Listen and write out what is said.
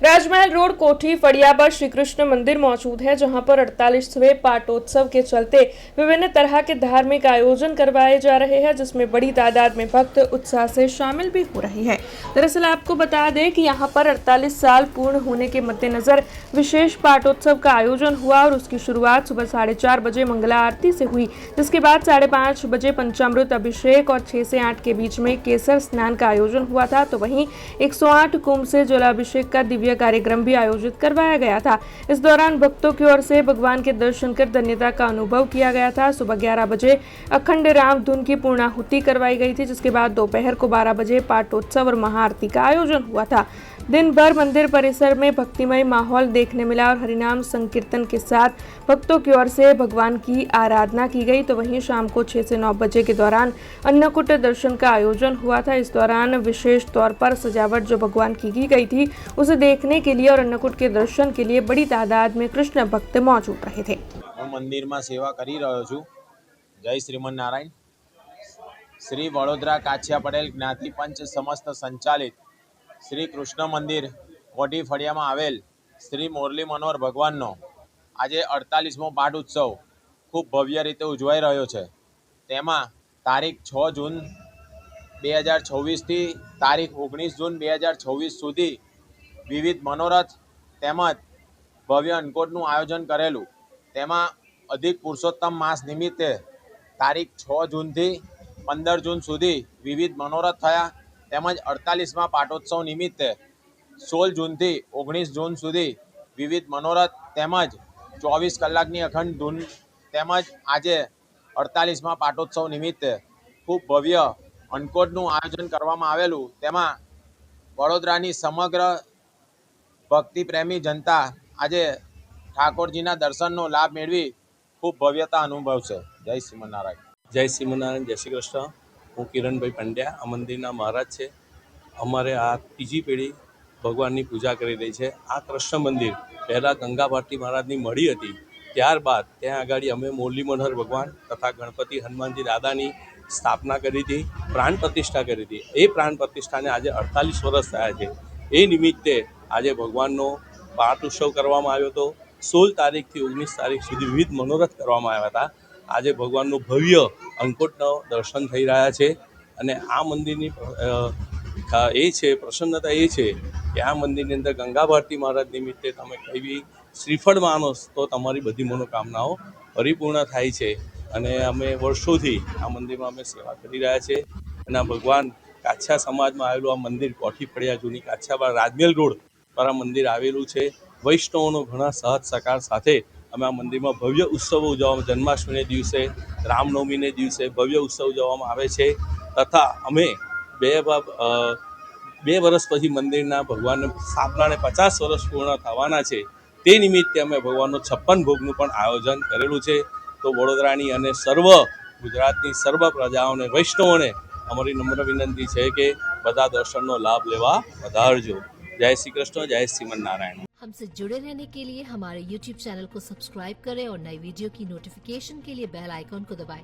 राजमहल road कोठी फड़िया पर श्री कृष्ण मंदिर मौजूद है, जहां पर 48वें पाटोत्सव के चलते विभिन्न तरह के धार्मिक आयोजन करवाए जा रहे हैं, जिसमें बड़ी तादाद में भक्त उत्साह से शामिल भी हो रहे हैं। दरअसल आपको बता दें कि यहां पर 48 साल पूर्ण होने के मद्देनजर विशेष पाटोत्सव का आयोजन हुआ और उसकी शुरुआत सुबह 4:30 बजे मंगला आरती से हुई, जिसके बाद 5:30 बजे पंचामृत अभिषेक और 6 से 8 के बीच में केसर स्नान का आयोजन हुआ था। तो वहीं 108 कुंभ से जलाभिषेक का दिव्य कार्यक्रम भी आयोजित करवाया गया था। इस दौरान भक्तों की ओर से भगवान के दर्शन कर धन्यता का अनुभव किया गया था। सुबह 11 बजे अखंड राम धुन की पूर्णाहुति करवाई गई थी, जिसके बाद दोपहर को 12 बजे पाटोत्सव और महाआरती का आयोजन हुआ था। दिन भर मंदिर परिसर में भक्तिमय माहौल देखने मिला और हरिनाम संकीर्तन के साथ भक्तों की ओर से भगवान की आराधना की गई। तो वहीं शाम को 6 से 9 बजे के दौरान अन्नकूट दर्शन का आयोजन हुआ था। इस दौरान विशेष तौर पर सजावट जो भगवान की गई थी, उसे देखने के लिए और अन्नकूट के दर्शन के लिए बड़ी तादाद में कृष्ण भक्त मौजूद रहे थे। मंदिर में सेवा करी रह्यो छुं। जय श्रीमन नारायण। श्री वडोदरा काछिया पटेल ज्ञाति पंच समस्त संचालित श्री कृष्ण मंदिर कोठी फड़िया में आवेल श्री मुरली मनोहर भगवाननो आज 48मो पाठ उत्सव खूब भव्य रीते उजवाई रह्यो छे। तेमां तारीख 6 जून 2026 थी तारीख 19 जून 2026 सुधी विविध मनोरथ तेमज भव्य अन्नकूटનું आयोजन करेलू। तेमां अधिक पुरुषोत्तम मास निमित्ते तारीख 6 जून थी 15 जून सुधी विविध मनोरथ थया। तेमज 48मा पाटोत्सव निमित्ते 16 जून थी 19 जून सुधी विविध मनोरथ तेमज 24 कलाकनी अखंड धून तेमज आजे 48मा पाटोत्सव निमित्ते खूब भव्य अन्नकूटનું आयोजन करवामां आवेलू। तेमां वडोदरानी समग्र भक्ति प्रेमी जनता आज ठाकोरजीना दर्शनનો लाभ मेळवी खूब भव्यता अनुभवशे। जय श्रीमन्नारायण। जय श्रीमन्नारायण। जय श्री कृष्ण। हूँ किरण भाई पंड्या आ मंदिरना महाराज है। अमारे आ तीजी पेढ़ी भगवाननी पूजा करी रही है। आ कृष्ण मंदिर पहला गंगा भारती महाराजनी मળી હતી, ત્યારબાદ ત્યાં આગળ અમે मुरली मनोहर भगवान तथा गणपति हनुमानजी दादानी स्थापना करी थी, प्राण प्रतिष्ठा करी थी। ए प्राण प्रतिष्ठाने आज 48 वर्ष थया छे। ए निमित्ते आज भगवाननो पाठ उत्सव करवामां आव्यो हतो। 16 तारीखथी 19 तारीख सुधी विविध मनोरथ करवामां आव्या हता। आज भगवानનું ભવ્ય अन्नकूटનો दर्शन થઈ રહ્યા છે અને આ મંદિરની એ છે પ્રસન્નતા એ છે કે આ મંદિરની અંદર ગંગા ભારતી મહારાજ નિમિત્તે તમે કઈ બી શ્રીફળ માનો તો તમારી બધી મનોકામનાઓ પરિપૂર્ણ થાય છે। અને અમે વર્ષોથી આ મંદિરમાં અમે સેવા કરી રહ્યા છે અને આ ભગવાન કાછિયા સમાજમાં આવેલું આ મંદિર કોઠી ફળિયા જૂની કાછિયાવાડ રાજમહેલ રોડ પર આ મંદિર આવેલું છે। વૈષ્ણવોનો ઘણા સાથ સહકાર સાથે અમે આ મંદિરમાં ભવ્ય ઉત્સવો ઉજવવામાં જન્માષ્ટમીને દિવસે રામનવમીને દિવસે ભવ્ય ઉત્સવ ઉજવવામાં આવે છે તથા અમે બે વર્ષ પછી મંદિરના ભગવાનને સ્થાપનાને 50 વર્ષ પૂર્ણ થવાના છે। તે નિમિત્તે અમે ભગવાનનો 56 ભોગનું પણ આયોજન કરેલું છે। તો વડોદરાની અને સર્વ ગુજરાતની સર્વ પ્રજાઓને વૈષ્ણવોને અમારી નમ્ર વિનંતી છે કે બધા દર્શનનો લાભ લેવા વધારજો। जय श्री कृष्ण। जय श्रीमन नारायण। हमसे जुड़े रहने के लिए हमारे YouTube चैनल को सब्सक्राइब करें और नई वीडियो की नोटिफिकेशन के लिए बेल आइकॉन को दबाएं।